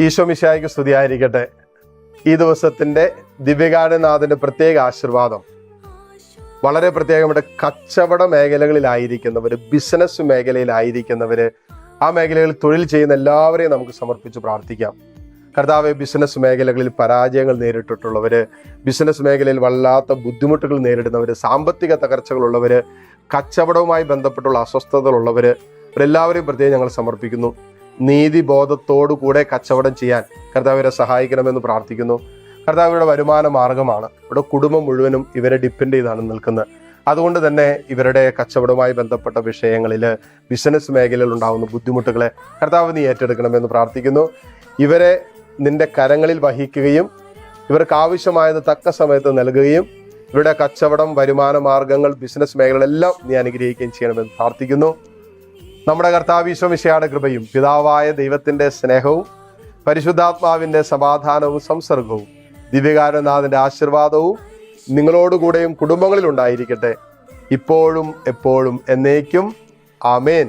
ഈശോ മിശിഹായ്ക്ക് സ്തുതിയായിരിക്കട്ടെ. ഈ ദിവസത്തിൻ്റെ ദിവ്യകാരുണ്യനാഥൻ്റെ പ്രത്യേക ആശീർവാദം വളരെ പ്രത്യേകമായിട്ട് കച്ചവട മേഖലകളിലായിരിക്കുന്നവർ, ബിസിനസ് മേഖലയിലായിരിക്കുന്നവർ, ആ മേഖലകളിൽ തൊഴിൽ ചെയ്യുന്ന എല്ലാവരെയും നമുക്ക് സമർപ്പിച്ച് പ്രാർത്ഥിക്കാം. കർത്താവെ, ബിസിനസ് മേഖലകളിൽ പരാജയങ്ങൾ നേരിട്ടിട്ടുള്ളവർ, ബിസിനസ് മേഖലയിൽ വല്ലാത്ത ബുദ്ധിമുട്ടുകൾ നേരിടുന്നവർ, സാമ്പത്തിക തകർച്ചകളുള്ളവർ, കച്ചവടവുമായി ബന്ധപ്പെട്ടുള്ള അസ്വസ്ഥതകളുള്ളവർ, ഇവരെല്ലാവരെയും പ്രത്യേകം ഞങ്ങൾ സമർപ്പിക്കുന്നു. നീതിബോധത്തോടു കൂടെ കച്ചവടം ചെയ്യാൻ കർത്താവിനെ സഹായിക്കണമെന്ന് പ്രാർത്ഥിക്കുന്നു. കർത്താവിയുടെ വരുമാന മാർഗമാണ്. ഇവിടെ കുടുംബം മുഴുവനും ഇവരെ ഡിപ്പെൻഡ് ചെയ്താണ് നിൽക്കുന്നത്. അതുകൊണ്ട് തന്നെ ഇവരുടെ കച്ചവടവുമായി ബന്ധപ്പെട്ട വിഷയങ്ങളിൽ, ബിസിനസ് മേഖലയിൽ ഉണ്ടാകുന്ന ബുദ്ധിമുട്ടുകളെ കർത്താവ് നീ ഏറ്റെടുക്കണമെന്ന് പ്രാർത്ഥിക്കുന്നു. ഇവരെ നിന്റെ കരങ്ങളിൽ വഹിക്കുകയും ഇവർക്ക് ആവശ്യമായത് തക്ക സമയത്ത് നൽകുകയും ഇവരുടെ കച്ചവടം, വരുമാന മാർഗങ്ങൾ, ബിസിനസ് മേഖലകളെല്ലാം നീ അനുഗ്രഹിക്കുകയും ചെയ്യണമെന്ന് പ്രാർത്ഥിക്കുന്നു. നമ്മുടെ കർത്താവ് ഈശോ മിശിഹായുടെ കൃപയും പിതാവായ ദൈവത്തിൻ്റെ സ്നേഹവും പരിശുദ്ധാത്മാവിൻ്റെ സമാധാനവും സംസർഗവും ദിവ്യകാരുണ്യനാഥൻ്റെ ആശീർവാദവും നിങ്ങളോടുകൂടെയും കുടുംബങ്ങളിൽ ഉണ്ടായിരിക്കട്ടെ, ഇപ്പോഴും എപ്പോഴും എന്നേക്കും. ആമേൻ.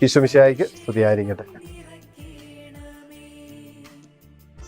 ഈശോ മിശിഹായ്ക്ക് സ്തുതിയായിരിക്കട്ടെ.